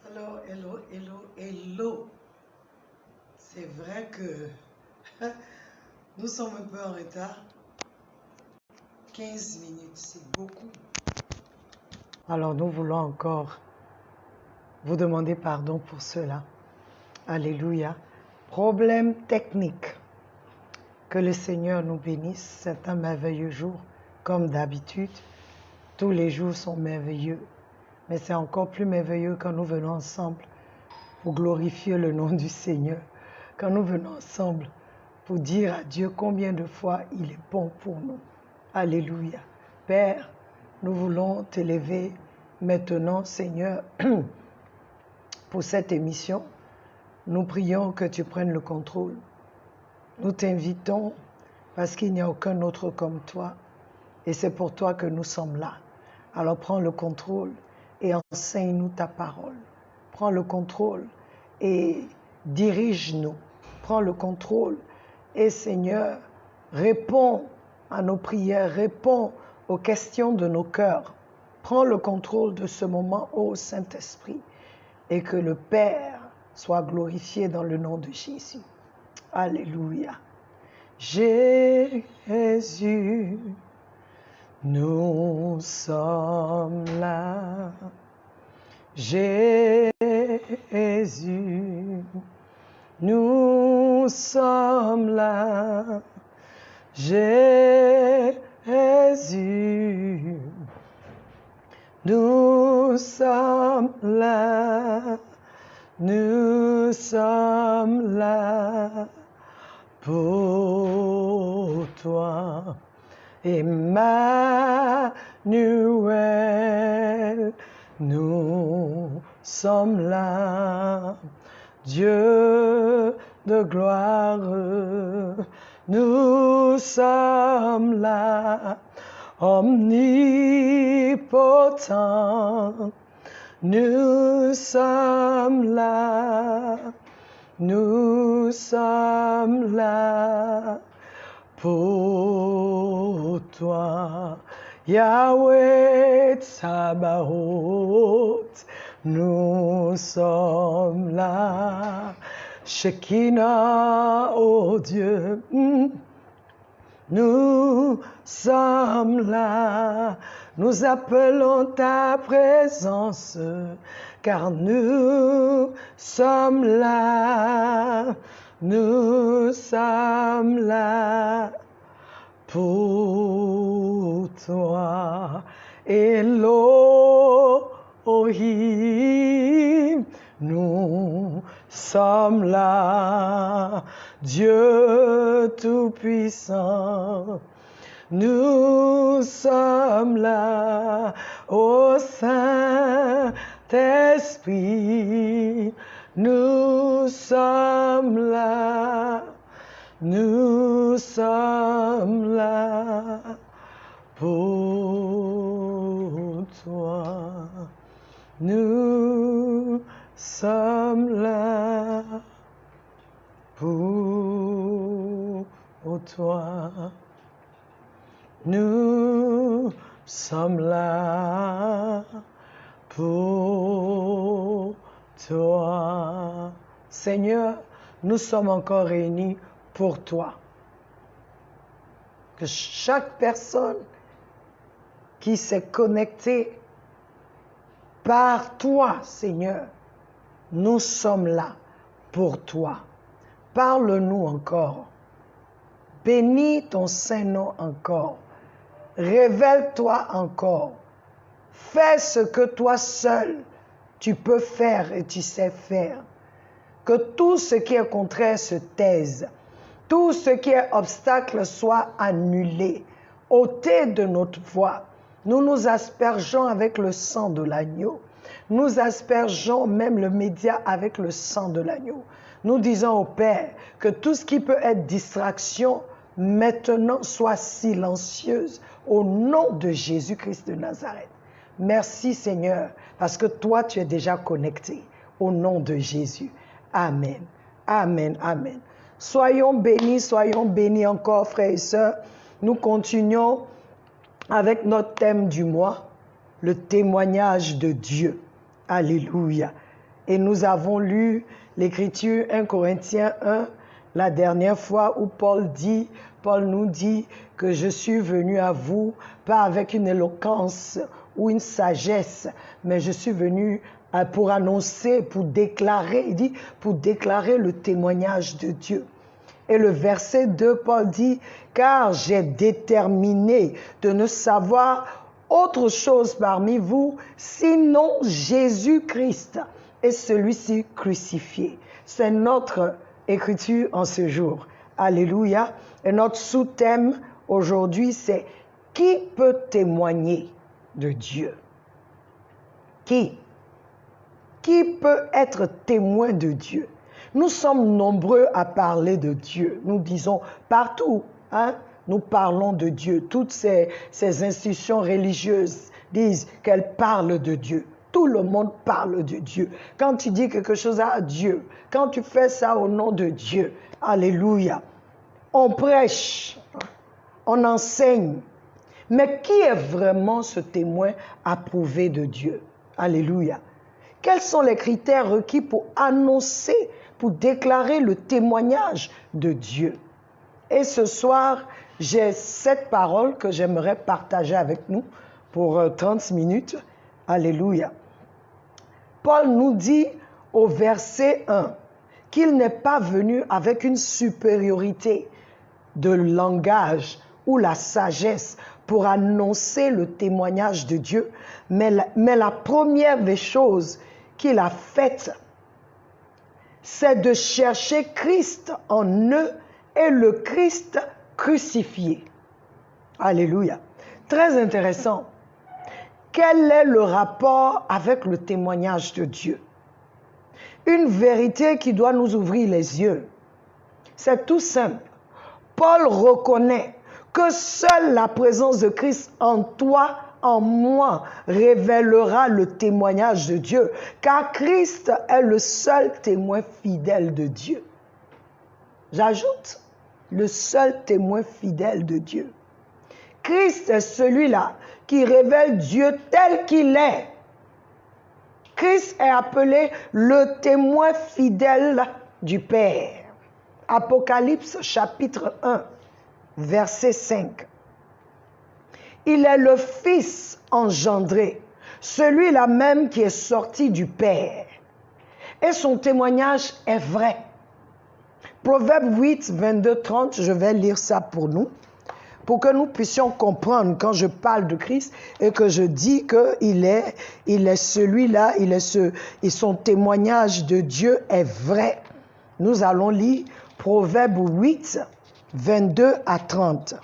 Hello. C'est vrai que nous sommes un peu en retard. 15 minutes, c'est beaucoup. Alors nous voulons encore vous demander pardon pour cela. Alléluia. Problème technique. Que le Seigneur nous bénisse. C'est un merveilleux jour, comme d'habitude. Tous les jours sont merveilleux. Mais c'est encore plus merveilleux quand nous venons ensemble pour glorifier le nom du Seigneur. Quand nous venons ensemble pour dire à Dieu combien de fois il est bon pour nous. Alléluia. Père, nous voulons t'élever maintenant, Seigneur, pour cette émission. Nous prions que tu prennes le contrôle. Nous t'invitons parce qu'il n'y a aucun autre comme toi. Et c'est pour toi que nous sommes là. Alors prends le contrôle et enseigne-nous ta parole. Prends le contrôle et dirige-nous. Prends le contrôle et Seigneur, réponds à nos prières, réponds aux questions de nos cœurs. Prends le contrôle de ce moment, ô Saint-Esprit, et que le Père soit glorifié dans le nom de Jésus. Alléluia. Jésus, nous sommes là. Jésus, nous sommes là. Jésus, nous sommes là. Nous sommes là pour toi. Emmanuel, nous sommes là. Dieu de gloire, nous sommes là. Omnipotent, nous sommes là. Nous sommes là pour toi. Yahweh Tsabaoth, nous sommes là. Shekinah, oh Dieu, nous sommes là. Nous appelons ta présence, car nous sommes là. Nous sommes là pour toi. Elohim, nous sommes là. Dieu Tout-Puissant, nous sommes là. Ô Saint-Esprit, nous sommes là. Nous sommes là pour toi. Nous sommes là pour toi. Nous sommes là pour toi. Seigneur, nous sommes encore réunis pour toi. Que chaque personne qui s'est connectée par toi, Seigneur, nous sommes là pour toi. Parle-nous encore. Bénis ton Saint-Nom encore. Révèle-toi encore. Fais ce que toi seul, tu peux faire et tu sais faire. Que tout ce qui est contraire se taise. Tout ce qui est obstacle soit annulé. Ôté de notre voie. Nous nous aspergeons avec le sang de l'agneau. Nous aspergeons même le média avec le sang de l'agneau. Nous disons au Père que tout ce qui peut être distraction, maintenant soit silencieuse au nom de Jésus-Christ de Nazareth. Merci Seigneur, parce que toi tu es déjà connecté au nom de Jésus. Amen. Amen. Amen. Soyons bénis encore, frères et sœurs. Nous continuons avec notre thème du mois, le témoignage de Dieu. Alléluia. Et nous avons lu l'écriture 1 Corinthiens 1 la dernière fois où Paul nous dit que je suis venu à vous, pas avec une éloquence ou une sagesse, mais je suis venu pour annoncer, pour déclarer, il dit, pour déclarer le témoignage de Dieu. Et le verset 2, Paul dit, car j'ai déterminé de ne savoir autre chose parmi vous, sinon Jésus-Christ et celui-ci crucifié. C'est notre écriture en ce jour. Alléluia. Et notre sous-thème aujourd'hui, c'est qui peut témoigner de Dieu? Qui peut être témoin de Dieu? Nous sommes nombreux à parler de Dieu. Nous disons partout, nous parlons de Dieu. Toutes ces institutions religieuses disent qu'elles parlent de Dieu. Tout le monde parle de Dieu. Quand tu dis quelque chose à Dieu, quand tu fais ça au nom de Dieu, alléluia, on prêche, on enseigne. Mais qui est vraiment ce témoin approuvé de Dieu? Alléluia. Quels sont les critères requis pour annoncer, pour déclarer le témoignage de Dieu? Et ce soir, j'ai 7 paroles que j'aimerais partager avec nous pour 30 minutes. Alléluia. Paul nous dit au verset 1 qu'il n'est pas venu avec une supériorité de langage ou la sagesse pour annoncer le témoignage de Dieu, mais la première des choses qu'il a faites, c'est de chercher Christ en eux et le Christ crucifié. Alléluia. Très intéressant. Quel est le rapport avec le témoignage de Dieu? Une vérité qui doit nous ouvrir les yeux. C'est tout simple. Paul reconnaît que seule la présence de Christ en toi, en moi, révélera le témoignage de Dieu, car Christ est le seul témoin fidèle de Dieu. J'ajoute, le seul témoin fidèle de Dieu. Christ est celui-là qui révèle Dieu tel qu'il est. Christ est appelé le témoin fidèle du Père. Apocalypse chapitre 1, verset 5. Il est le Fils engendré, celui-là même qui est sorti du Père. Et son témoignage est vrai. Proverbe 8, 22, 30, je vais lire ça pour nous, pour que nous puissions comprendre quand je parle de Christ et que je dis qu'il est celui-là, et son témoignage de Dieu est vrai. Nous allons lire Proverbe 8, 22 à 30.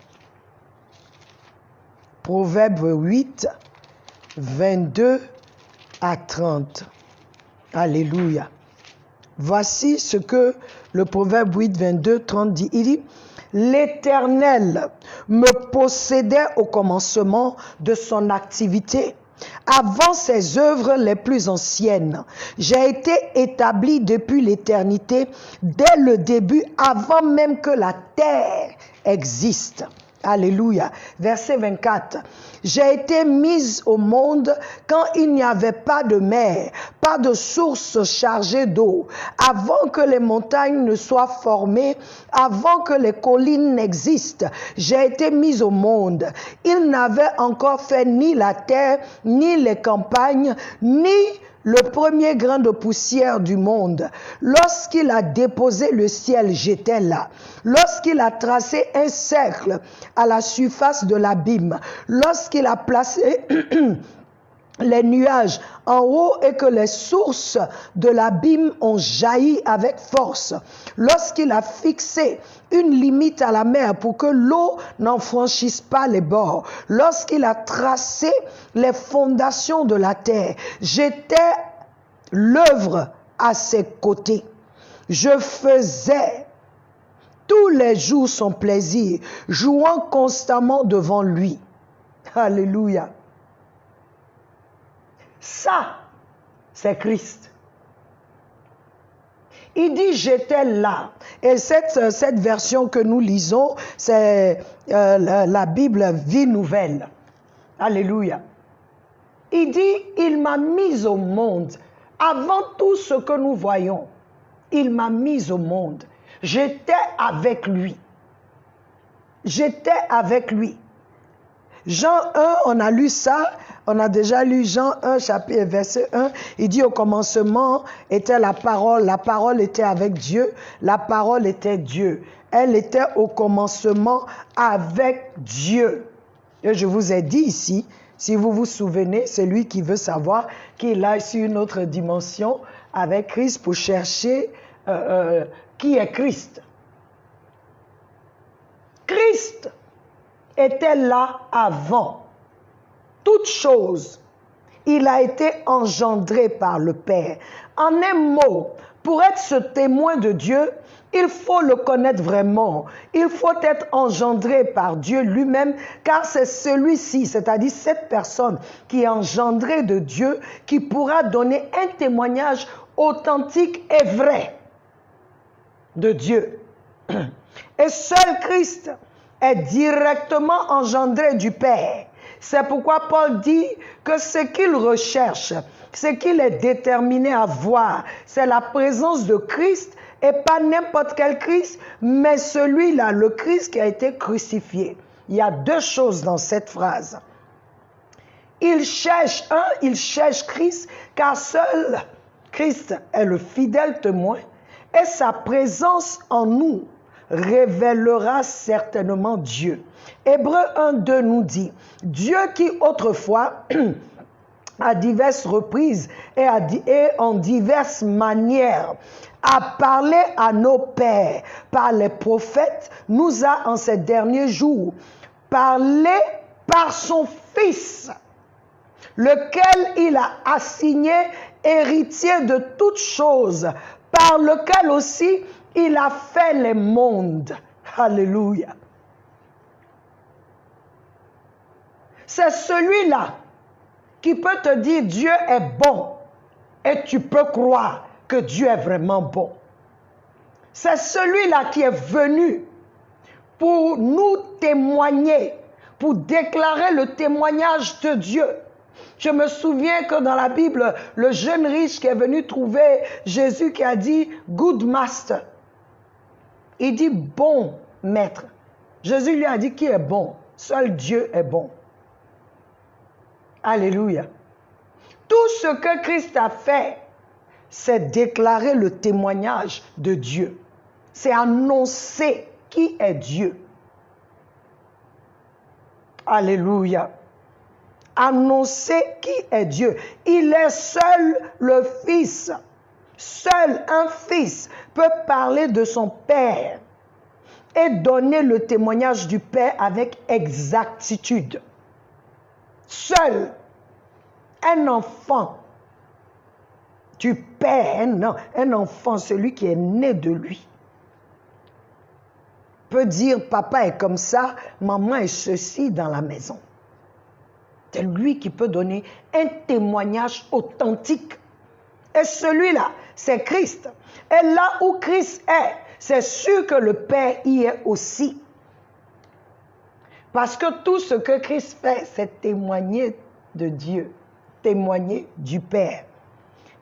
Proverbe 8, 22 à 30. Alléluia. Voici ce que le Proverbe 8, 22, 30 dit. Il dit, « L'Éternel me possédait au commencement de son activité, avant ses œuvres les plus anciennes. J'ai été établi depuis l'éternité, dès le début, avant même que la terre existe. » Alléluia. Verset 24. J'ai été mise au monde quand il n'y avait pas de mer, pas de source chargée d'eau, avant que les montagnes ne soient formées, avant que les collines n'existent. J'ai été mise au monde. Il n'avait encore fait ni la terre, ni les campagnes, ni le premier grain de poussière du monde. Lorsqu'il a déposé le ciel, j'étais là. Lorsqu'il a tracé un cercle à la surface de l'abîme, lorsqu'il a placé les nuages en haut et que les sources de l'abîme ont jailli avec force, lorsqu'il a fixé une limite à la mer pour que l'eau n'en franchisse pas les bords, lorsqu'il a tracé les fondations de la terre, j'étais l'œuvre à ses côtés. Je faisais tous les jours son plaisir, jouant constamment devant lui. Alléluia. Ça, c'est Christ. Il dit, j'étais là. Et cette version que nous lisons, c'est la Bible Vie Nouvelle. Alléluia. Il dit, il m'a mis au monde. Avant tout ce que nous voyons, il m'a mis au monde. J'étais avec lui. J'étais avec lui. Jean 1, on a lu ça, on a déjà lu Jean 1, chapitre, verset 1, il dit au commencement était la parole était avec Dieu, la parole était Dieu. Elle était au commencement avec Dieu. Et je vous ai dit ici, si vous vous souvenez, c'est lui qui veut savoir qu'il a sur une autre dimension avec Christ pour chercher qui est Christ. Christ était là avant toute chose. Il a été engendré par le Père. En un mot, pour être ce témoin de Dieu, il faut le connaître vraiment. Il faut être engendré par Dieu lui-même, car c'est celui-ci, c'est-à-dire cette personne qui est engendrée de Dieu, qui pourra donner un témoignage authentique et vrai de Dieu. Et seul Christ est directement engendré du Père. C'est pourquoi Paul dit que ce qu'il recherche, ce qu'il est déterminé à voir, c'est la présence de Christ et pas n'importe quel Christ, mais celui-là, le Christ qui a été crucifié. Il y a deux choses dans cette phrase. Il cherche Christ, car seul Christ est le fidèle témoin et sa présence en nous révélera certainement Dieu. Hébreux 1:2 nous dit, Dieu qui autrefois, à diverses reprises et en diverses manières, a parlé à nos pères par les prophètes, nous a en ces derniers jours parlé par son Fils, lequel il a assigné héritier de toutes choses, par lequel aussi il a fait les mondes. Alléluia. C'est celui-là qui peut te dire Dieu est bon et tu peux croire que Dieu est vraiment bon. C'est celui-là qui est venu pour nous témoigner, pour déclarer le témoignage de Dieu. Je me souviens que dans la Bible, le jeune riche qui est venu trouver Jésus qui a dit « Good Master ». Il dit « Bon maître ». Jésus lui a dit « Qui est bon? Seul Dieu est bon ». Alléluia. Tout ce que Christ a fait, c'est déclarer le témoignage de Dieu. C'est annoncer qui est Dieu. Alléluia. Annoncer qui est Dieu. Il est seul le Fils. Seul un Fils peut parler de son Père et donner le témoignage du Père avec exactitude. Seul un enfant du Père, un enfant, celui qui est né de lui, peut dire papa est comme ça, maman est ceci dans la maison. C'est lui qui peut donner un témoignage authentique. Et celui-là, c'est Christ. Et là où Christ est, c'est sûr que le Père y est aussi. Parce que tout ce que Christ fait, c'est témoigner de Dieu, témoigner du Père.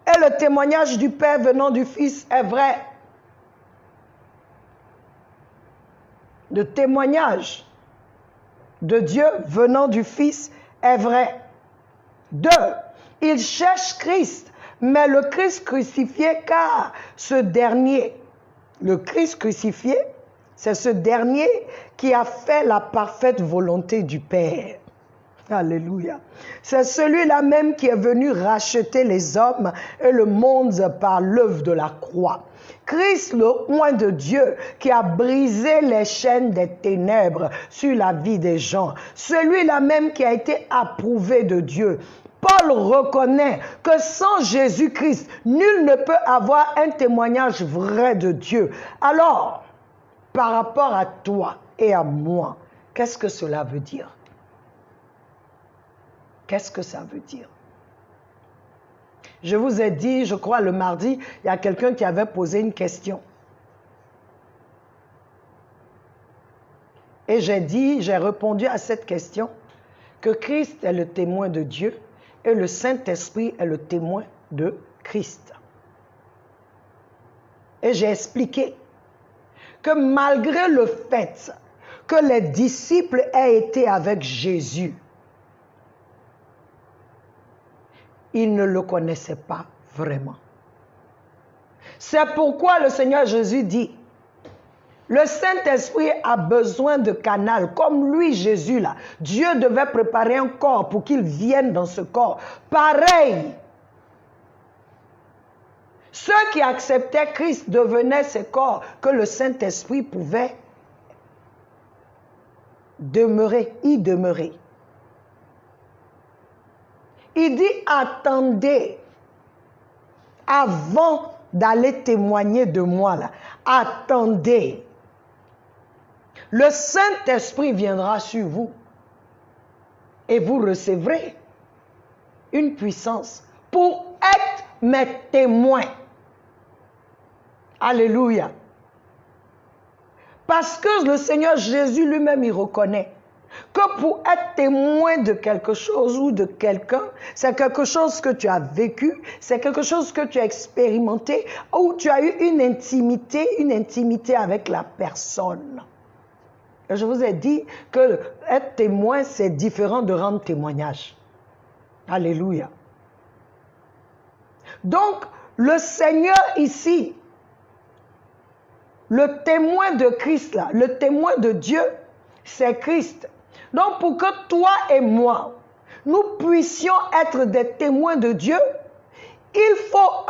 Et le témoignage du Père venant du Fils est vrai. Le témoignage de Dieu venant du Fils est vrai. 2. Il cherche Christ, mais le Christ crucifié, car ce dernier, le Christ crucifié, c'est ce dernier qui a fait la parfaite volonté du Père. Alléluia. C'est celui-là même qui est venu racheter les hommes et le monde par l'œuvre de la croix. Christ, le oint de Dieu, qui a brisé les chaînes des ténèbres sur la vie des gens. Celui-là même qui a été approuvé de Dieu. Paul reconnaît que sans Jésus-Christ, nul ne peut avoir un témoignage vrai de Dieu. Alors, par rapport à toi et à moi, qu'est-ce que cela veut dire? Qu'est-ce que ça veut dire? Je vous ai dit, je crois le mardi, il y a quelqu'un qui avait posé une question. Et j'ai répondu à cette question que Christ est le témoin de Dieu et le Saint-Esprit est le témoin de Christ. Et j'ai expliqué que malgré le fait que les disciples aient été avec Jésus, ils ne le connaissaient pas vraiment. C'est pourquoi le Seigneur Jésus dit, le Saint-Esprit a besoin de canal, comme lui, Jésus, là. Dieu devait préparer un corps pour qu'il vienne dans ce corps. Pareil, ceux qui acceptaient Christ devenaient ces corps que le Saint-Esprit pouvait y demeurer. Il dit, attendez, avant d'aller témoigner de moi, là, attendez. Le Saint-Esprit viendra sur vous et vous recevrez une puissance pour être mes témoins. Alléluia. Parce que le Seigneur Jésus lui-même, il reconnaît que pour être témoin de quelque chose ou de quelqu'un, c'est quelque chose que tu as vécu, c'est quelque chose que tu as expérimenté, ou tu as eu une intimité avec la personne. Et je vous ai dit que être témoin, c'est différent de rendre témoignage. Alléluia. Donc, le Seigneur ici, le témoin de Christ, là, le témoin de Dieu, c'est Christ. Donc, pour que toi et moi, nous puissions être des témoins de Dieu, il faut,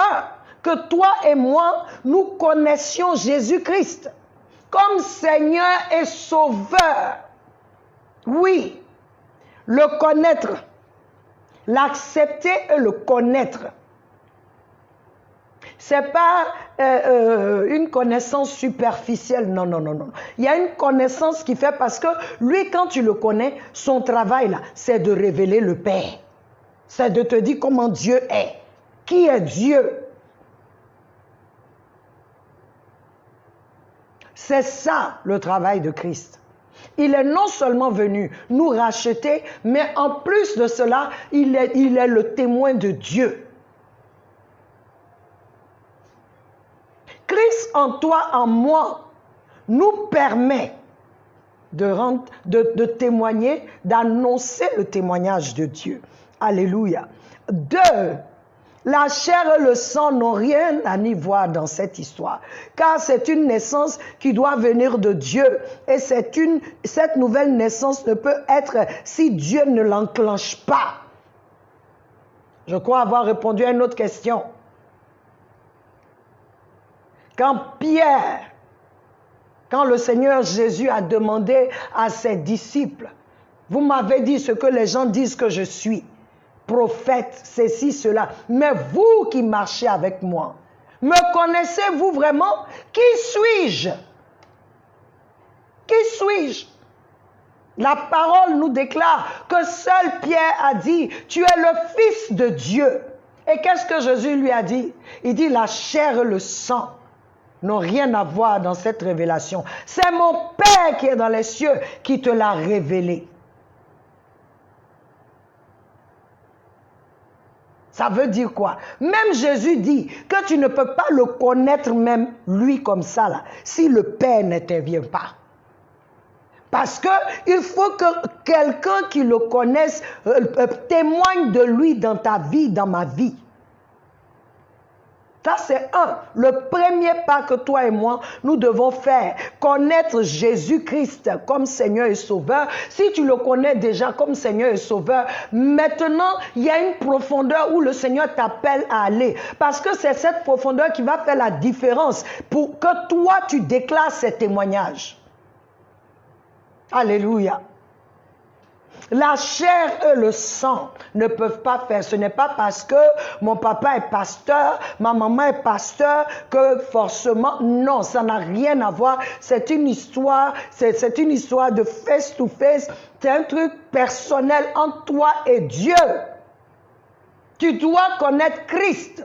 que toi et moi, nous connaissions Jésus-Christ comme Seigneur et Sauveur. Oui, le connaître, l'accepter et le connaître. Ce n'est pas une connaissance superficielle, non, non, non, non. Il y a une connaissance qui fait parce que lui, quand tu le connais, son travail là, c'est de révéler le Père. C'est de te dire comment Dieu est. Qui est Dieu? C'est ça le travail de Christ. Il est non seulement venu nous racheter, mais en plus de cela, il est le témoin de Dieu. Christ en toi, en moi, nous permet de témoigner, d'annoncer le témoignage de Dieu. Alléluia. 2. La chair et le sang n'ont rien à y voir dans cette histoire, car c'est une naissance qui doit venir de Dieu. Et cette nouvelle naissance ne peut être si Dieu ne l'enclenche pas. Je crois avoir répondu à une autre question. Quand le Seigneur Jésus a demandé à ses disciples, vous m'avez dit ce que les gens disent que je suis, prophète, ceci, cela, mais vous qui marchez avec moi, me connaissez-vous vraiment? Qui suis-je? Qui suis-je? La parole nous déclare que seul Pierre a dit, tu es le Fils de Dieu. Et qu'est-ce que Jésus lui a dit? Il dit, la chair et le sang n'ont rien à voir dans cette révélation. C'est mon Père qui est dans les cieux qui te l'a révélé. Ça veut dire quoi? Même Jésus dit que tu ne peux pas le connaître même lui comme ça là, si le Père n'intervient pas. Parce qu'il faut que quelqu'un qui le connaisse témoigne de lui dans ta vie, dans ma vie. Ça, c'est le premier pas que toi et moi, nous devons faire. Connaître Jésus-Christ comme Seigneur et Sauveur. Si tu le connais déjà comme Seigneur et Sauveur, maintenant, il y a une profondeur où le Seigneur t'appelle à aller. Parce que c'est cette profondeur qui va faire la différence pour que toi, tu déclares ces témoignages. Alléluia. La chair et le sang ne peuvent pas faire. Ce n'est pas parce que mon papa est pasteur, ma maman est pasteur, que forcément, non, ça n'a rien à voir. C'est une histoire, c'est une histoire de face to face. C'est un truc personnel entre toi et Dieu. Tu dois connaître Christ.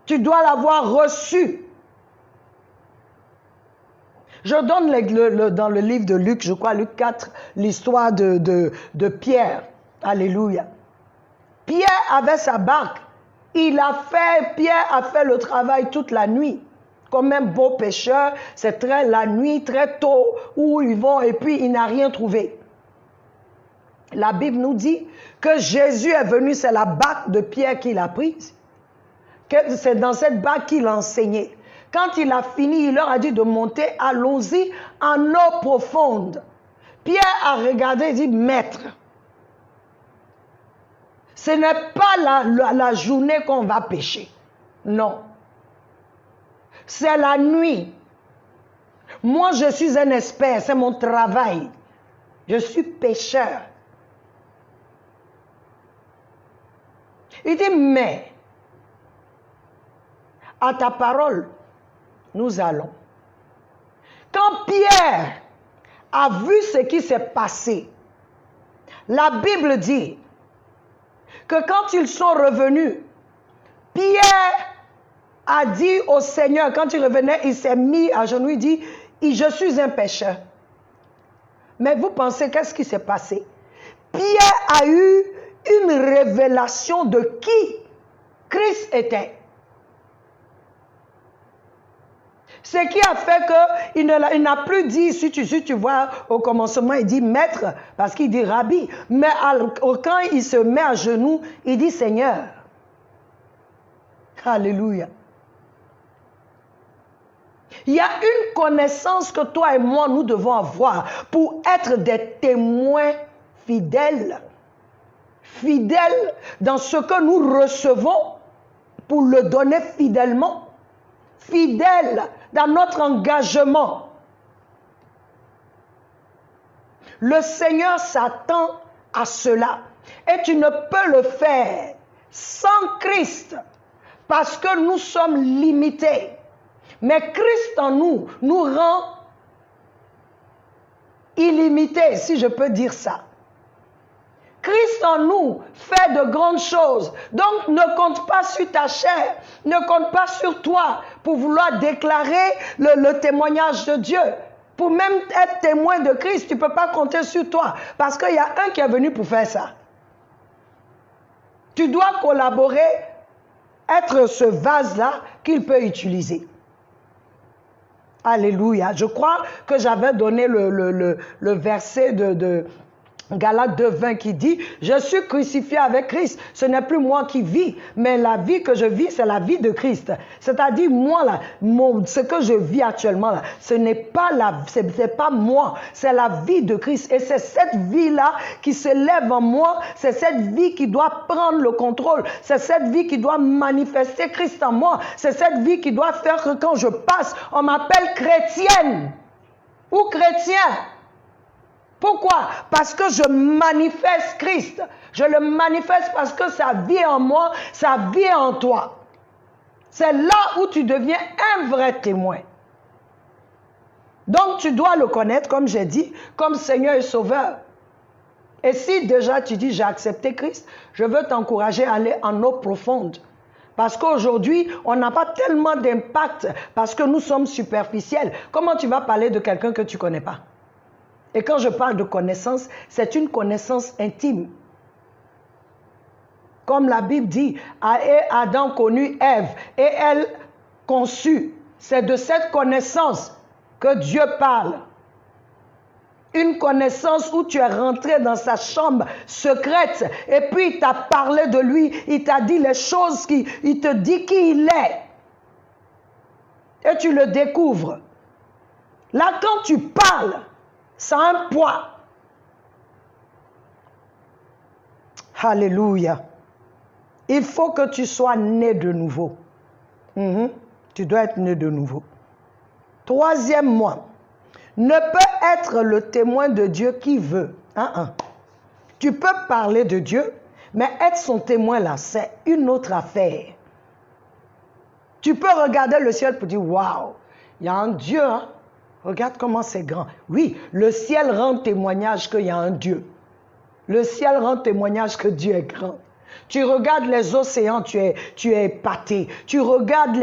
Tu dois l'avoir reçu. Je donne dans le livre de Luc, je crois Luc 4, l'histoire de Pierre. Alléluia. Pierre avait sa barque. Pierre a fait le travail toute la nuit. Comme un beau pêcheur, c'est la nuit, très tôt, où ils vont et puis il n'a rien trouvé. La Bible nous dit que Jésus est venu, c'est la barque de Pierre qu'il a prise. C'est dans cette barque qu'il a enseigné. Quand il a fini, il leur a dit de monter, allons-y en eau profonde. Pierre a regardé et dit, maître, ce n'est pas la journée qu'on va pêcher. Non. C'est la nuit. Moi, je suis un expert, c'est mon travail. Je suis pêcheur. Il dit, mais, à ta parole, nous allons. Quand Pierre a vu ce qui s'est passé, la Bible dit que quand ils sont revenus, Pierre a dit au Seigneur, quand il revenait, il s'est mis à genoux, il dit, je suis un pécheur. Mais vous pensez, qu'est-ce qui s'est passé? Pierre a eu une révélation de qui Christ était. Ce qui a fait qu'il n'a plus dit, si tu vois au commencement, il dit maître, parce qu'il dit rabbi. Mais quand il se met à genoux, il dit Seigneur. Alléluia. Il y a une connaissance que toi et moi, nous devons avoir pour être des témoins fidèles. Fidèles dans ce que nous recevons pour le donner fidèlement. Fidèles dans notre engagement. Le Seigneur s'attend à cela. Et tu ne peux le faire sans Christ parce que nous sommes limités. Mais Christ en nous nous rend illimités, si je peux dire ça. Christ en nous fait de grandes choses. Donc ne compte pas sur ta chair, ne compte pas sur toi pour vouloir déclarer le témoignage de Dieu. Pour même être témoin de Christ, tu ne peux pas compter sur toi. Parce qu'il y a un qui est venu pour faire ça. Tu dois collaborer, être ce vase-là qu'il peut utiliser. Alléluia. Je crois que j'avais donné le verset de Galates 2:20 qui dit « Je suis crucifié avec Christ. Ce n'est plus moi qui vis, mais la vie que je vis, c'est la vie de Christ. » C'est-à-dire, moi, là, ce que je vis actuellement, là, ce n'est pas, pas moi, c'est la vie de Christ. Et c'est cette vie-là qui se lève en moi, c'est cette vie qui doit prendre le contrôle, c'est cette vie qui doit manifester Christ en moi, c'est cette vie qui doit faire que quand je passe, on m'appelle chrétienne ou chrétien. Pourquoi? Parce que je manifeste Christ. Je le manifeste parce que sa vie est en moi, sa vie est en toi. C'est là où tu deviens un vrai témoin. Donc tu dois le connaître, comme j'ai dit, comme Seigneur et Sauveur. Et si déjà tu dis j'ai accepté Christ, je veux t'encourager à aller en eau profonde. Parce qu'aujourd'hui, on n'a pas tellement d'impact parce que nous sommes superficiels. Comment tu vas parler de quelqu'un que tu ne connais pas? Et quand je parle de connaissance, c'est une connaissance intime. Comme la Bible dit, Adam connut Ève et elle conçut. C'est de cette connaissance que Dieu parle. Une connaissance où tu es rentré dans sa chambre secrète et puis il t'a parlé de lui, il t'a dit les choses, il te dit qui il est. Et tu le découvres. Là, quand tu parles, ça a un poids. Alléluia. Il faut que tu sois né de nouveau. Tu dois être né de nouveau. Troisièmement, ne peut être le témoin de Dieu qui veut. Tu peux parler de Dieu, mais être son témoin là, c'est une autre affaire. Tu peux regarder le ciel pour dire, waouh, il y a un Dieu, hein? Regarde comment c'est grand. Oui, le ciel rend témoignage qu'il y a un Dieu. Le ciel rend témoignage que Dieu est grand. Tu regardes les océans, tu es épaté. Tu regardes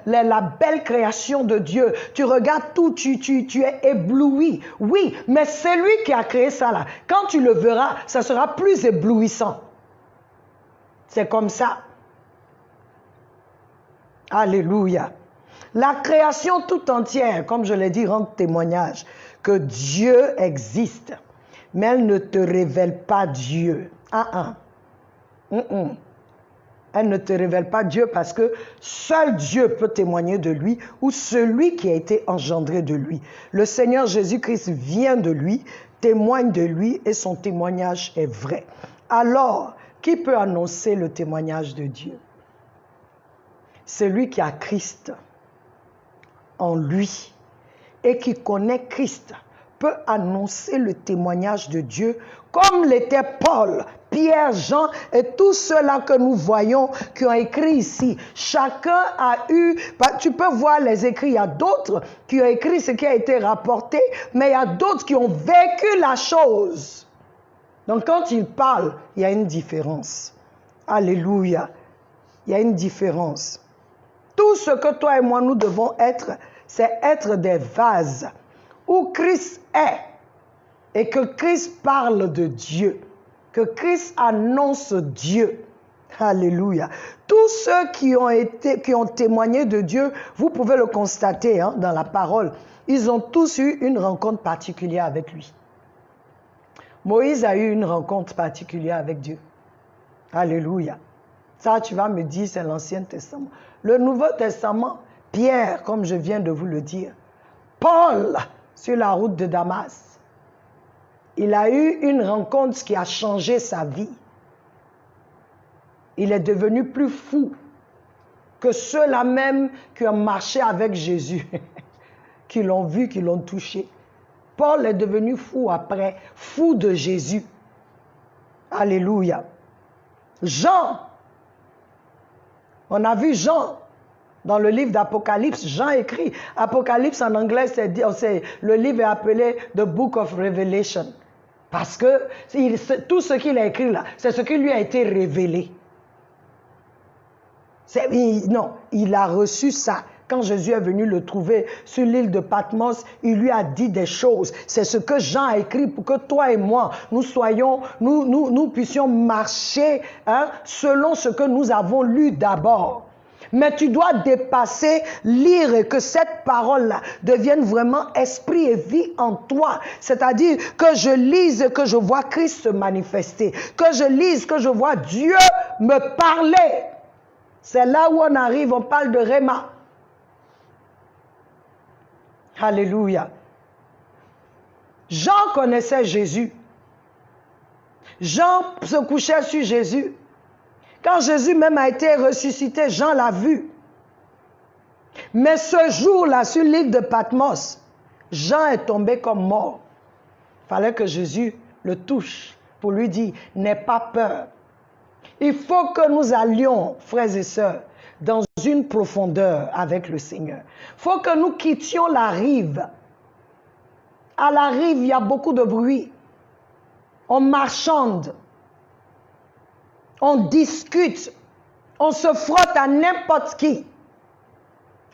la belle création de Dieu. Tu regardes tout, tu es ébloui. Oui, mais c'est lui qui a créé ça là. Quand tu le verras, ça sera plus éblouissant. C'est comme ça. Alléluia. La création tout entière, comme je l'ai dit, rend témoignage que Dieu existe. Mais elle ne te révèle pas Dieu. Elle ne te révèle pas Dieu parce que seul Dieu peut témoigner de lui ou celui qui a été engendré de lui. Le Seigneur Jésus-Christ vient de lui, témoigne de lui et son témoignage est vrai. Alors, qui peut annoncer le témoignage de Dieu? Celui qui a Christ en lui et qui connaît Christ peut annoncer le témoignage de Dieu comme l'était Paul, Pierre, Jean et tous ceux-là que nous voyons qui ont écrit ici. Chacun a eu, tu peux voir les écrits, il y a d'autres qui ont écrit ce qui a été rapporté, mais il y a d'autres qui ont vécu la chose. Donc quand ils parlent, il y a une différence. Alléluia. Il y a une différence. Tout ce que toi et moi nous devons être, c'est être des vases où Christ est et que Christ parle de Dieu, que Christ annonce Dieu. Alléluia. Tous ceux qui ont témoigné de Dieu, vous pouvez le constater dans la parole, ils ont tous eu une rencontre particulière avec lui. Moïse a eu une rencontre particulière avec Dieu. Alléluia. Ça, tu vas me dire, c'est l'Ancien Testament. Le Nouveau Testament, Pierre, comme je viens de vous le dire, Paul, sur la route de Damas, il a eu une rencontre qui a changé sa vie. Il est devenu plus fou que ceux-là même qui ont marché avec Jésus, qui l'ont vu, qui l'ont touché. Paul est devenu fou après, fou de Jésus. Alléluia. Jean, on a vu Jean dans le livre d'Apocalypse. Jean écrit, Apocalypse en anglais, le livre est appelé The Book of Revelation. Parce que tout ce qu'il a écrit là, c'est ce qui lui a été révélé. Il a reçu ça. Quand Jésus est venu le trouver sur l'île de Patmos, il lui a dit des choses. C'est ce que Jean a écrit pour que toi et moi, nous puissions marcher selon ce que nous avons lu d'abord. Mais tu dois dépasser, lire et que cette parole-là devienne vraiment esprit et vie en toi. C'est-à-dire que je lise et que je vois Christ se manifester. Que je lise, que je vois Dieu me parler. C'est là où on arrive, on parle de Réma. Alléluia. Jean connaissait Jésus. Jean se couchait sur Jésus. Quand Jésus même a été ressuscité, Jean l'a vu. Mais ce jour-là, sur l'île de Patmos, Jean est tombé comme mort. Il fallait que Jésus le touche pour lui dire, n'aie pas peur. Il faut que nous allions, frères et sœurs, dans une profondeur avec le Seigneur. Il faut que nous quittions la rive. À la rive, il y a beaucoup de bruit. On marchande. On discute. On se frotte à n'importe qui.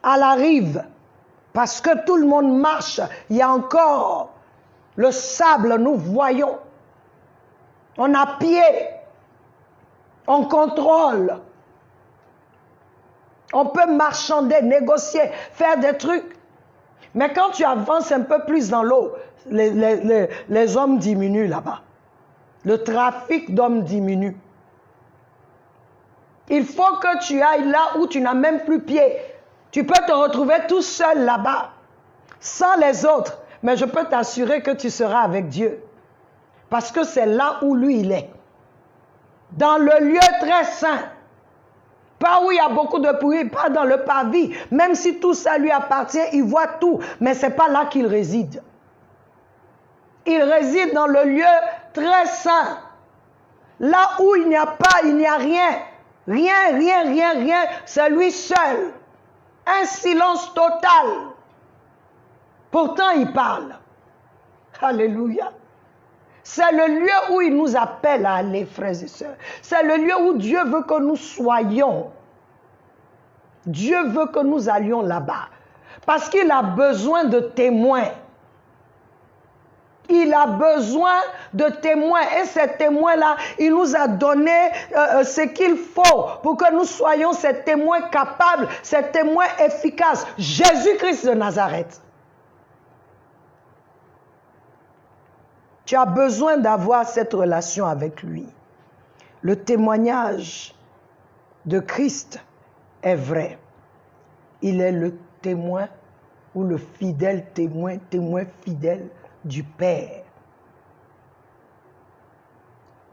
À la rive. Parce que tout le monde marche. Il y a encore le sable, nous voyons. On a pied. On contrôle. On peut marchander, négocier, faire des trucs. Mais quand tu avances un peu plus dans l'eau, les hommes diminuent là-bas. Le trafic d'hommes diminue. Il faut que tu ailles là où tu n'as même plus pied. Tu peux te retrouver tout seul là-bas, sans les autres. Mais je peux t'assurer que tu seras avec Dieu. Parce que c'est là où lui, il est. Dans le lieu très saint. Pas où il y a beaucoup de bruit, pas dans le parvis. Même si tout ça lui appartient, il voit tout. Mais ce n'est pas là qu'il réside. Il réside dans le lieu très saint. Là où il n'y a pas, il n'y a rien. Rien. C'est lui seul. Un silence total. Pourtant, il parle. Alléluia. C'est le lieu où il nous appelle à aller, frères et sœurs. C'est le lieu où Dieu veut que nous soyons. Dieu veut que nous allions là-bas. Parce qu'il a besoin de témoins. Il a besoin de témoins. Et ces témoins-là, il nous a donné ce qu'il faut pour que nous soyons ces témoins capables, ces témoins efficaces. Jésus-Christ de Nazareth. Tu as besoin d'avoir cette relation avec lui. Le témoignage de Christ est vrai. Il est le témoin ou le fidèle témoin fidèle du Père.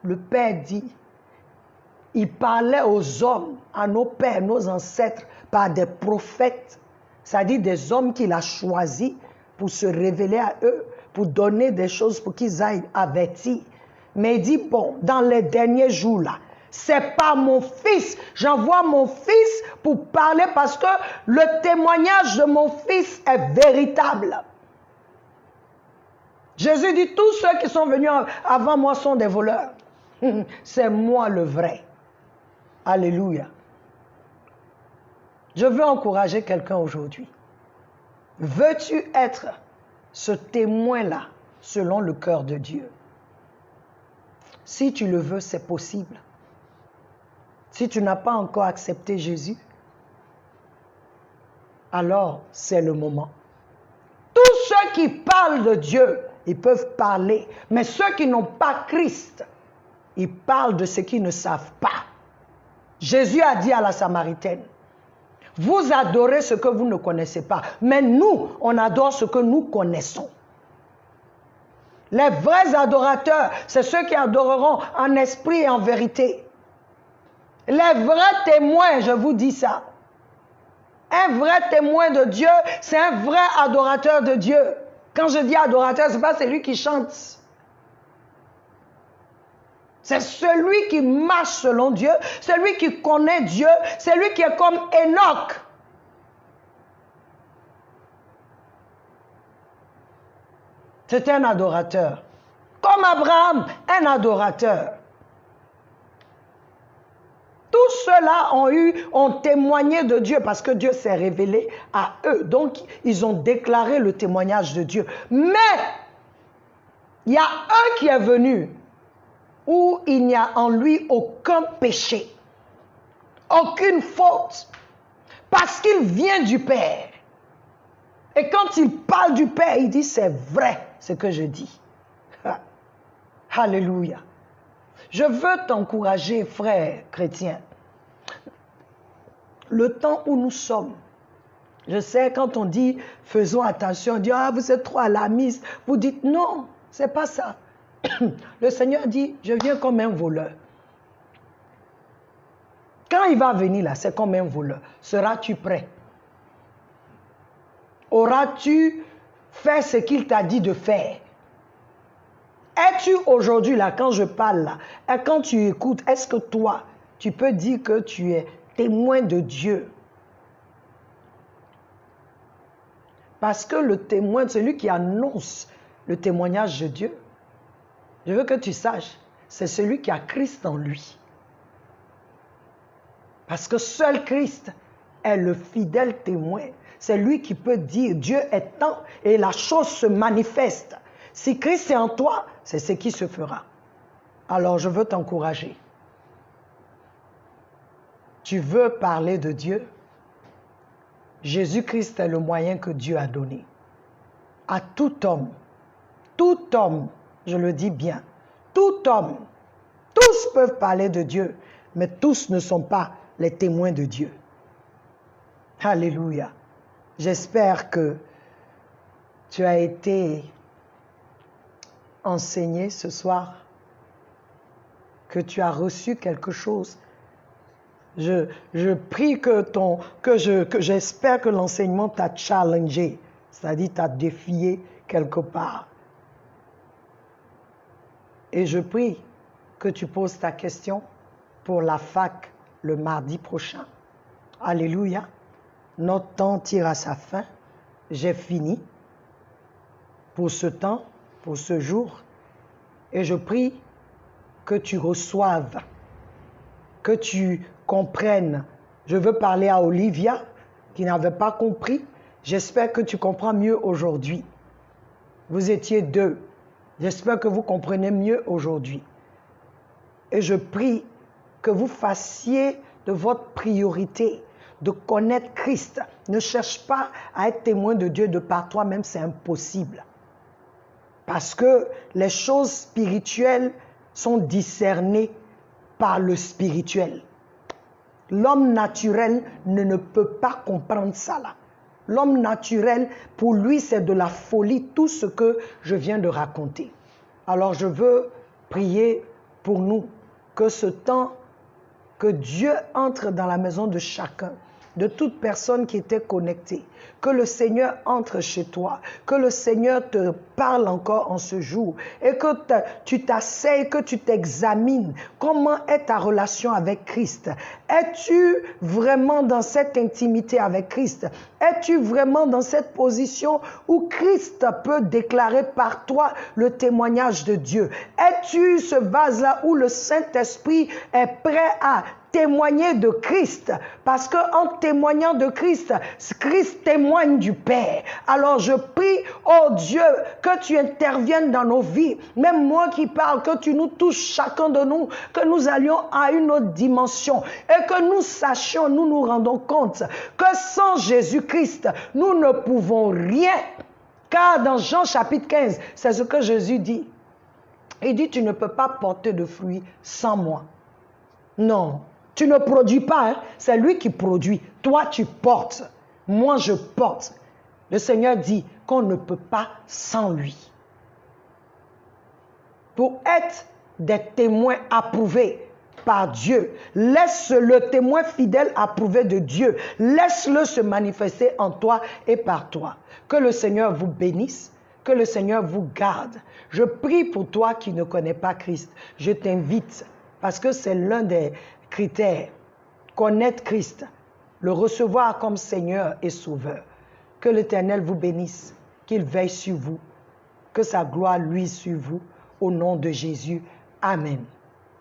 Le Père dit, il parlait aux hommes, à nos pères, nos ancêtres, par des prophètes, c'est-à-dire des hommes qu'il a choisis pour se révéler à eux, pour donner des choses pour qu'ils aillent avertir. Mais il dit, bon, dans les derniers jours là, c'est pas mon fils. J'envoie mon fils pour parler parce que le témoignage de mon fils est véritable. Jésus dit, tous ceux qui sont venus avant moi sont des voleurs. C'est moi le vrai. Alléluia. Je veux encourager quelqu'un aujourd'hui. Veux-tu être ce témoin-là selon le cœur de Dieu? Si tu le veux, c'est possible. Si tu n'as pas encore accepté Jésus, alors c'est le moment. Tous ceux qui parlent de Dieu, ils peuvent parler. Mais ceux qui n'ont pas Christ, ils parlent de ce qu'ils ne savent pas. Jésus a dit à la Samaritaine, vous adorez ce que vous ne connaissez pas. Mais nous, on adore ce que nous connaissons. Les vrais adorateurs, c'est ceux qui adoreront en esprit et en vérité. Les vrais témoins, je vous dis ça. Un vrai témoin de Dieu, c'est un vrai adorateur de Dieu. Quand je dis adorateur, ce n'est pas celui qui chante. C'est celui qui marche selon Dieu, celui qui connaît Dieu, celui qui est comme Enoch. C'est un adorateur. Comme Abraham, un adorateur. Tous ceux-là ont témoigné de Dieu parce que Dieu s'est révélé à eux. Donc, ils ont déclaré le témoignage de Dieu. Mais, il y a un qui est venu où il n'y a en lui aucun péché, aucune faute, parce qu'il vient du Père. Et quand il parle du Père, il dit c'est vrai ce que je dis. Alléluia. Je veux t'encourager, frère chrétien. Le temps où nous sommes, je sais quand on dit faisons attention, on dit ah vous êtes trop alarmistes, vous dites non, c'est pas ça. Le Seigneur dit je viens comme un voleur. Quand il va venir là, c'est comme un voleur. Seras-tu prêt? Auras-tu fait ce qu'il t'a dit de faire? Es-tu aujourd'hui là, quand je parle là, et quand tu écoutes, est-ce que toi, tu peux dire que tu es témoin de Dieu? Parce que le témoin, celui qui annonce le témoignage de Dieu, je veux que tu saches, c'est celui qui a Christ en lui. Parce que seul Christ est le fidèle témoin. C'est lui qui peut dire Dieu est temps et la chose se manifeste. Si Christ est en toi, c'est ce qui se fera. Alors je veux t'encourager. Tu veux parler de Dieu? Jésus-Christ est le moyen que Dieu a donné à tout homme, je le dis bien, tout homme, tous peuvent parler de Dieu, mais tous ne sont pas les témoins de Dieu. Alléluia. J'espère que tu as été enseigné ce soir, que tu as reçu quelque chose. Je prie j'espère que l'enseignement t'a challengé, c'est-à-dire t'a défié quelque part. Et je prie que tu poses ta question pour la fac le mardi prochain. Alléluia. Notre temps tire à sa fin. J'ai fini pour ce temps, pour ce jour. Et je prie que tu reçoives, que tu comprennes. Je veux parler à Olivia, qui n'avait pas compris. J'espère que tu comprends mieux aujourd'hui. Vous étiez 2. J'espère que vous comprenez mieux aujourd'hui. Et je prie que vous fassiez de votre priorité de connaître Christ. Ne cherche pas à être témoin de Dieu de par toi-même, c'est impossible. Parce que les choses spirituelles sont discernées par le spirituel. L'homme naturel ne peut pas comprendre ça là. L'homme naturel, pour lui, c'est de la folie, tout ce que je viens de raconter. Alors je veux prier pour nous, que ce temps, que Dieu entre dans la maison de chacun, de toute personne qui était connectée, que le Seigneur entre chez toi, que le Seigneur te parle encore en ce jour et que tu t'asseyes, que tu t'examines. Comment est ta relation avec Christ? Es-tu vraiment dans cette intimité avec Christ? Es-tu vraiment dans cette position où Christ peut déclarer par toi le témoignage de Dieu? Es-tu ce vase-là où le Saint-Esprit est prêt à témoigner de Christ? Parce qu'en témoignant de Christ, Christ témoigne du Père. Alors je prie, oh Dieu, que tu interviennes dans nos vies. Même moi qui parle, que tu nous touches, chacun de nous, que nous allions à une autre dimension et que nous sachions, nous nous rendons compte que sans Jésus-Christ, nous ne pouvons rien. Car dans Jean chapitre 15, c'est ce que Jésus dit. Il dit, tu ne peux pas porter de fruits sans moi. Non, tu ne produis pas, hein? C'est lui qui produit. Toi, tu portes. Moi, je porte. Le Seigneur dit qu'on ne peut pas sans lui. Pour être des témoins approuvés par Dieu, laisse le témoin fidèle approuvé de Dieu. Laisse-le se manifester en toi et par toi. Que le Seigneur vous bénisse, que le Seigneur vous garde. Je prie pour toi qui ne connais pas Christ. Je t'invite, parce que c'est l'un des critères, connaître Christ, le recevoir comme Seigneur et Sauveur. Que l'Éternel vous bénisse, qu'il veille sur vous, que sa gloire luise sur vous, au nom de Jésus. Amen.